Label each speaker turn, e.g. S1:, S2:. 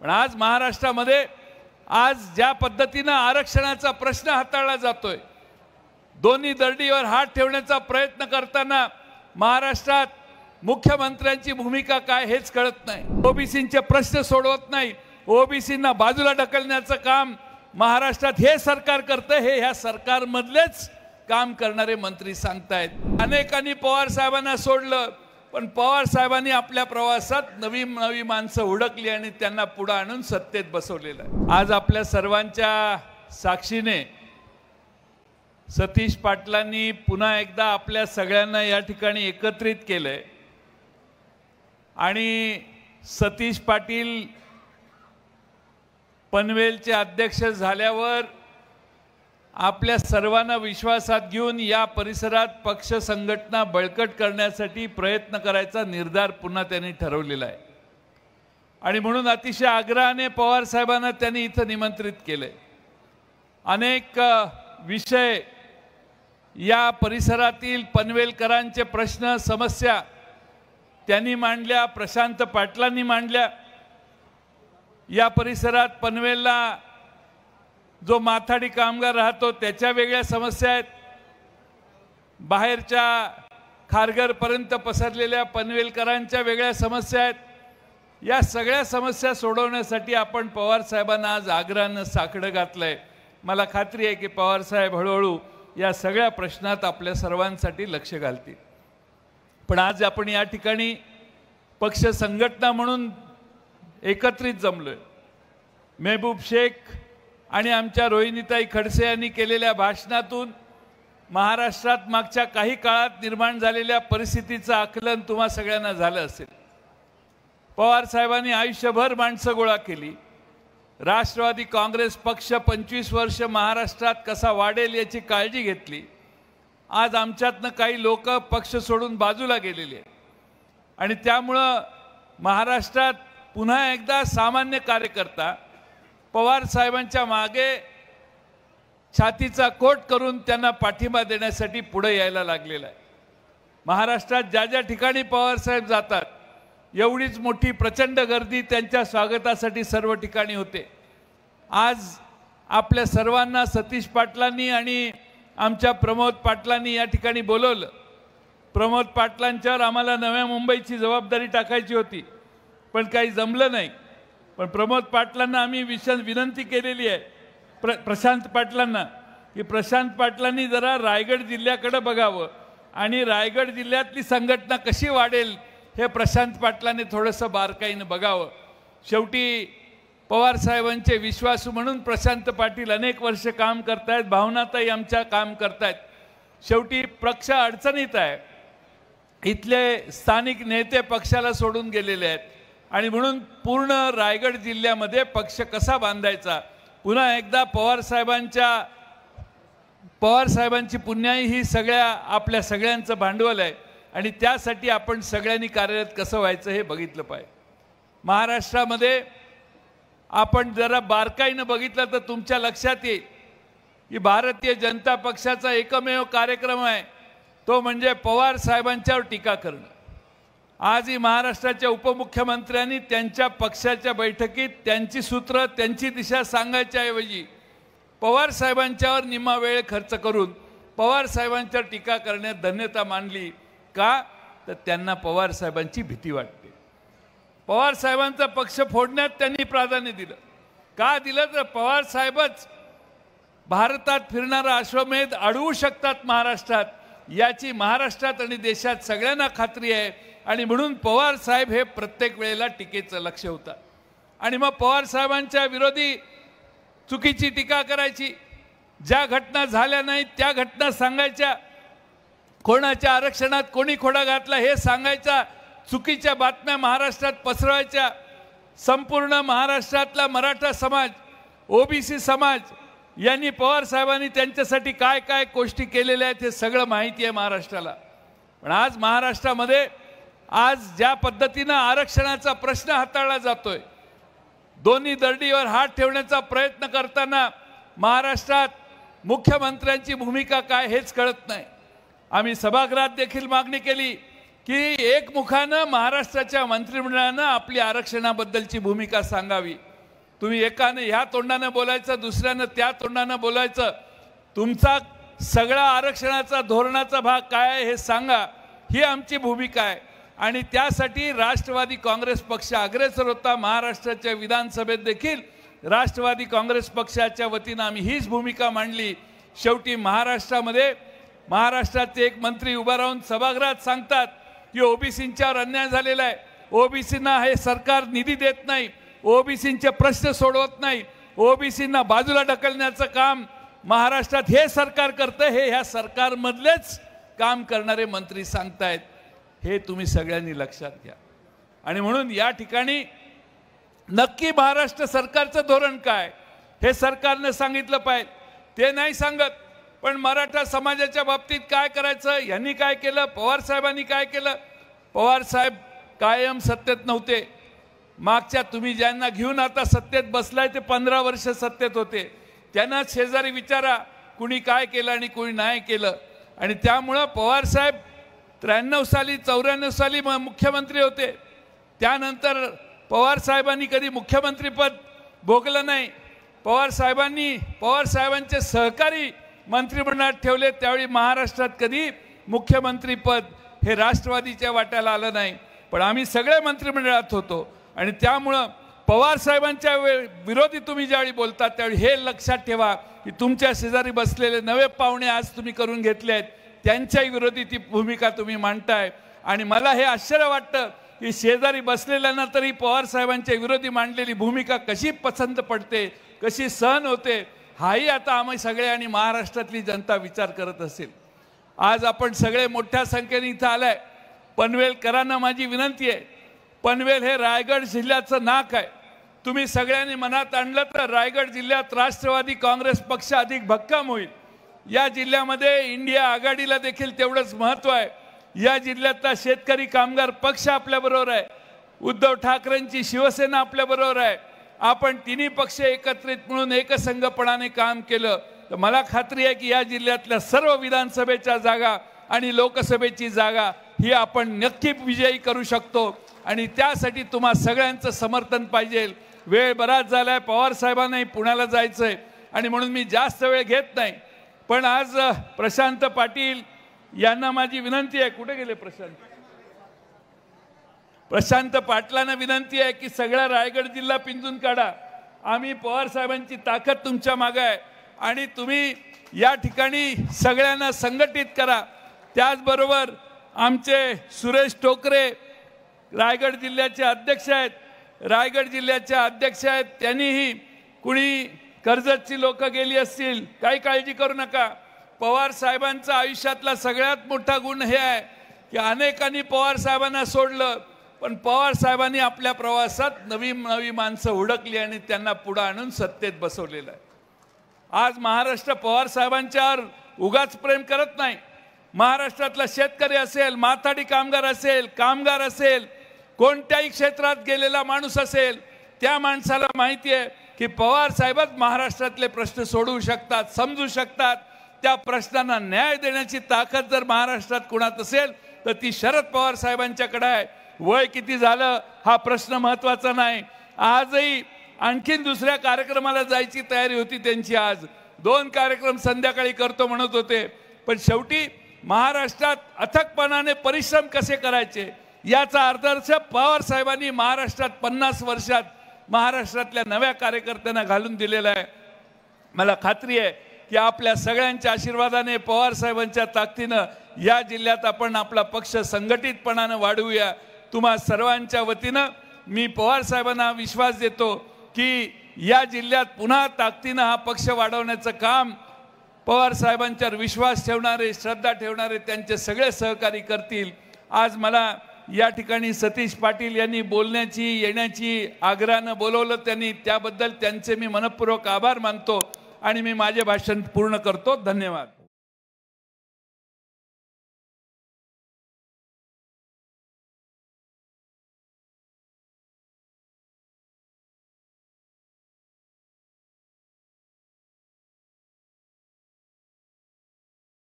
S1: पण आज महाराष्ट्रामध्ये आज ज्या पद्धतीने आरक्षणाचा प्रश्न हाताळला जातोय, दोन्ही दरडीवर हात ठेवण्याचा प्रयत्न करताना महाराष्ट्रात मुख्यमंत्र्यांची भूमिका काय हेच कळत नाही। ओबीसींचे प्रश्न सोडवत नाही, ओबीसींना बाजूला ढकलण्याचं काम महाराष्ट्रात हे सरकार करते। हे ह्या सरकारमधलेच काम करणारे मंत्री सांगतायत। अनेकांनी पवार साहेबांना सोडलं, पण पवार साहेबांनी आपल्या प्रवासात नवी माणसं हुडकली आणि त्यांना पुढे आणून सत्तेत बसवलेलं आहे। आज आपल्या सर्वांच्या साक्षीने सतीश पाटलांनी पुन्हा एकदा आपल्या सगळ्यांना या ठिकाणी एकत्रित केलंय आणि सतीश पाटील पनवेलचे अध्यक्ष झाल्यावर आपल्या सर्वांना विश्वासात घेऊन या परिसरात पक्ष संघटना बळकट करण्यासाठी प्रयत्न करायचा निर्धार पुन्हा त्यांनी ठरवलेला आहे आणि म्हणून अतिशय आग्रहाने पवार साहेबांना त्यांनी इथं निमंत्रित केले। अनेक विषय या परिसरातील पनवेलकरांचे प्रश्न समस्या त्यांनी मांडल्या, प्रशांत पाटलांनी मांडल्या। या परिसरात पनवेलला जो माथाडी कामगार राहतो त्याच्या वेगळ्या समस्या आहेत, बाहेरच्या खारघरपर्यंत पसरलेल्या पनवेलकरांच्या वेगळ्या समस्या आहेत। या सगळ्या समस्या सोडवण्यासाठी आपण पवार साहेबांना आज आग्रहानं साकडं घातलंय। मला खात्री आहे की पवार साहेब हळूहळू या सगळ्या प्रश्नात आपल्या सर्वांसाठी लक्ष घालतील। पण आज आपण या ठिकाणी पक्ष संघटना म्हणून एकत्रित जमलोय। महबूब शेख आणि आमच्या रोहिणीताई खडसे यांनी केलेल्या भाषणातून महाराष्ट्रात मागच्या काही काळात निर्माण झालेल्या परिस्थितीचं आकलन तुम्हा सगळ्यांना झालं असेल। पवार साहेबांनी आयुष्यभर माणसं गोळा केली। राष्ट्रवादी काँग्रेस पक्ष 25 वर्ष महाराष्ट्रात कसा वाढेल याची काळजी घेतली। आज आमच्यातनं काही लोक पक्ष सोडून बाजूला गेलेले आहेत आणि त्यामुळं महाराष्ट्रात पुन्हा एकदा सामान्य कार्यकर्ता पवार साहेबांच्या मागे छातीचा कोट करून त्यांना पाठिंबा देण्यासाठी पुढे यायला लागलेला आहे। महाराष्ट्रात ज्या ज्या ठिकाणी पवार साहेब जातात एवढीच मोठी प्रचंड गर्दी त्यांच्या स्वागतासाठी सर्व ठिकाणी होते। आज आपल्या सर्वांना सतीश पाटलांनी आणि आमच्या प्रमोद पाटलांनी या ठिकाणी बोलवलं। प्रमोद पाटलांच्यावर आम्हाला नव्या मुंबईची जबाबदारी टाकायची होती, पण काही जमलं नाही। पण प्रमोद पाटलांना आम्ही विनंती केलेली आहे प्रशांत पाटलांना की प्रशांत पाटलांनी जरा रायगड जिल्ह्याकडे बघावं आणि रायगड जिल्ह्यातली संघटना कशी वाढेल हे प्रशांत पाटलांनी थोडंसं बारकाईनं बघावं। शेवटी पवार साहेबांचे विश्वासू म्हणून प्रशांत पाटील अनेक वर्ष काम करतायत, भावनाताई आमच्या काम करतायत। शेवटी पक्ष अडचणीत आहे, इथले स्थानिक नेते पक्षाला सोडून गेलेले आहेत आणि म्हणून पूर्ण रायगड जिल्ह्यामध्ये पक्ष कसा बांधायचा, पुन्हा एकदा पवार साहेबांची पुण्याई ही सगळ्या आपल्या सगळ्यांचं भांडवल आहे आणि त्यासाठी आपण सगळ्यांनी कार्यरत कसं व्हायचं हे बघितलं पाहिजे। महाराष्ट्रामध्ये आपण जरा बारकाईनं बघितलं तर तुमच्या लक्षात येईल की भारतीय जनता पक्षाचा एकमेव कार्यक्रम आहे तो म्हणजे पवार साहेबांच्यावर टीका करणं। आजही महाराष्ट्राच्या उपमुख्यमंत्र्यांनी त्यांच्या पक्षाच्या बैठकीत त्यांची सूत्र त्यांची दिशा सांगायच्या ऐवजी पवार साहेबांच्यावर निम्मा वेळ खर्च करून पवार साहेबांच्यावर टीका करण्यात धन्यता मानली। का तर त्यांना पवार साहेबांची भीती वाटते। पवार साहेबांचा पक्ष फोडण्यात त्यांनी प्राधान्य दिलं। का दिलं तर पवार साहेबच भारतात फिरणारा अश्वमेध अडवू शकतात महाराष्ट्रात, याची महाराष्ट्रात आणि देशात सगळ्यांना खात्री आहे आणि म्हणून पवार साहेब हे प्रत्येक वेळेला टीकेचं लक्ष होतं आणि मग पवार साहेबांच्या विरोधी चुकीची टीका करायची, ज्या घटना झाल्या नाहीत त्या घटना सांगायच्या, कोणाच्या आरक्षणात कोणी खोडा घातला हे सांगायचा, चुकीच्या बातम्या महाराष्ट्रात पसरवायच्या। संपूर्ण महाराष्ट्रातला मराठा समाज, ओबीसी समाज यांनी पवार साहेबांनी त्यांच्यासाठी काय काय गोष्टी केलेल्या आहेत हे सगळं माहिती आहे महाराष्ट्राला। पण आज महाराष्ट्रामध्ये आज ज्या पद्धतीने आरक्षणाचा प्रश्न हाताळला जातोय, दोन्ही दरडीवर हात ठेवण्याचा प्रयत्न करताना महाराष्ट्रात मुख्यमंत्र्यांची भूमिका काय हेच कळत नाही। आम्ही सभागृहात देखील मागणी केली की एकमुखानं महाराष्ट्राच्या मंत्रिमंडळानं आपली आरक्षणाबद्दलची भूमिका सांगावी। तुम्ही एकाने ह्या तोंडाने बोलायचं, दुसऱ्याने त्या तोंडाने बोलायचं. तुमचा सगळा आरक्षणाचा धोरणाचा भाग काय आहे हे सांगा, ही आमची भूमिका आहे. आणि त्यासाठी राष्ट्रवादी काँग्रेस पक्ष अग्रेसर होता. महाराष्ट्राच्या विधानसभेत देखील राष्ट्रवादी काँग्रेस पक्षाच्या वतीने आम्ही हीच भूमिका मांडली. शेवटी महाराष्ट्राचे एक मंत्री उभा राहून सभागृहात सांगतात की ओबीसींच्यावर अन्याय झालेला आहे, ओबीसींना हे सरकार निधी देत नाही, ओबीसींचे प्रश्न सोडवत नाही, ओबीसींना बाजूला ढकलण्याचं काम महाराष्ट्रात हे सरकार करतं. हे ह्या सरकारमधलेच काम करणारे मंत्री सांगतायत. हे तुम्ही सगळ्यांनी लक्षात घ्या. आणि म्हणून या ठिकाणी नक्की महाराष्ट्र सरकारचं धोरण काय हे सरकारने सांगितलं पाहिजे. ते नाही सांगत. पण मराठा समाजाच्या बाबतीत काय करायचं, यांनी काय केलं, पवार साहेबांनी काय केलं. पवार साहेब कायम सत्तेत नव्हते. मागच्या तुम्ही ज्यांना घेऊन आता सत्तेत बसलाय ते 15 वर्ष सत्तेत होते. त्यांना शेजारी विचारा कुणी काय केलं आणि कुणी नाही केलं. आणि त्यामुळं पवार साहेब 93 साली 94 साली मुख्यमंत्री होते. त्यानंतर पवार साहेबांनी कधी मुख्यमंत्रीपद भोगलं नाही. पवार साहेबांचे सहकारी मंत्रिमंडळात ठेवले. त्यावेळी महाराष्ट्रात कधी मुख्यमंत्रीपद हे राष्ट्रवादीच्या वाट्याला आलं नाही. पण आम्ही सगळे मंत्रिमंडळात होतो. आणि त्यामुळं पवार साहेबांच्या विरोधी तुम्ही ज्यावेळी बोलता त्यावेळी हे लक्षात ठेवा की तुमच्या शेजारी बसलेले नवे पाहुणे आज तुम्ही करून घेतले आहेत, त्यांच्या विरोधी ती भूमिका तुम्ही मांडताय. आणि मला हे आश्चर्य वाटतं की शेजारी बसलेल्यांना तरी पवार साहेबांच्या विरोधी मांडलेली भूमिका कशी पसंत पडते, कशी सहन होते, हाही आता आम्ही सगळे आणि महाराष्ट्रातली जनता विचार करत असेल. आज आपण सगळे मोठ्या संख्येने इथं आलाय. पनवेलकरांना माझी विनंती आहे, पनवेल हे रायगड जिल्ह्याचं नाक आहे. तुम्ही सगळ्यांनी मनात आणलं तर रायगड जिल्ह्यात राष्ट्रवादी काँग्रेस पक्ष अधिक भक्कम होईल. या जिल्ह्यामध्ये इंडिया आघाडीला देखील तेवढंच महत्त्व आहे. या जिल्ह्यातला शेतकरी कामगार पक्ष आपल्याबरोबर आहे. उद्धव ठाकरेंची शिवसेना आपल्याबरोबर आहे. आपण तिन्ही पक्ष एकत्रित म्हणून एकसंघपणाने काम केलं तर मला खात्री आहे की या जिल्ह्यातल्या सर्व विधानसभेच्या जागा आणि लोकसभेची जागा ही आपण नक्की विजयी करू शकतो. आणि त्यासाठी तुम्हा सगळ्यांचं समर्थन पाहिजे. वेळ बराच झालाय, पवार साहेबांनाही पुण्याला जायचंय आणि म्हणून मी जास्त वेळ घेत नाही. पण आज प्रशांत पाटील यांना माझी विनंती आहे. कुठे गेले प्रशांत पाटलांना विनंती आहे की सगळा रायगड जिल्हा पिंजून काढा. आम्ही पवार साहेबांची ताकद तुमच्या मागे आहे आणि तुम्ही या ठिकाणी सगळ्यांना संघटित करा. त्याचबरोबर आमचे सुरेश टोकरे रायगड जिल्ह्याचे अध्यक्ष आहेत. त्यांनीही कुणी कर्जतची लोक गेली असतील, काही काळजी करू नका. पवार साहेबांचा आयुष्यातला सगळ्यात मोठा गुण हे आहे की अनेकांनी पवार साहेबांना सोडलं, पण पवार साहेबांनी आपल्या प्रवासात नवी माणसं हुडकली आणि त्यांना पुढे आणून सत्तेत बसवलेलं आहे. आज महाराष्ट्र पवार साहेबांच्यावर उगाच प्रेम करत नाही. महाराष्ट्रातला शेतकरी असेल, माथाडी कामगार असेल, कोणत्याही क्षेत्रात गेलेला माणूस असेल, त्या माणसाला माहिती आहे की पवार साहेबच महाराष्ट्रातले प्रश्न सोडवू शकतात, समजू शकतात. त्या प्रश्नांना न्याय देण्याची ताकद जर महाराष्ट्रात कुणात असेल तर ती शरद पवार साहेबांच्याकडे आहे. वय किती झालं हा प्रश्न महत्त्वाचा नाही. आजही आणखीन दुसऱ्या कार्यक्रमाला जायची तयारी होती त्यांची. आज 2 कार्यक्रम संध्याकाळी करतो म्हणत होते. पण शेवटी महाराष्ट्रात अथकपणाने परिश्रम कसे करायचे याचा आदर्श पवार साहेबांनी महाराष्ट्रात 50 वर्षात महाराष्ट्रातल्या नव्या कार्यकर्त्यांना घालून दिलेला आहे. मला खात्री आहे की आपल्या सगळ्यांच्या आशीर्वादाने, पवार साहेबांच्या ताकदीनं या जिल्ह्यात आपण आपला पक्ष संघटितपणाने वाढवूया. तुम्हा सर्वांच्या वतीनं मी पवार साहेबांना विश्वास देतो की या जिल्ह्यात पुन्हा ताकदीनं हा पक्ष वाढवण्याचं काम पवार साहेबांच्यावर विश्वास ठेवणारे, श्रद्धा ठेवणारे त्यांचे सगळे सहकारी करतील. आज मला या ठिकाणी सतीश पाटील यांनी येण्याची आग्रहानं बोलवलं, त्याबद्दल त्यांचे मी मनपूर्वक आभार मानतो आणि मी माझे भाषण पूर्ण करतो. धन्यवाद.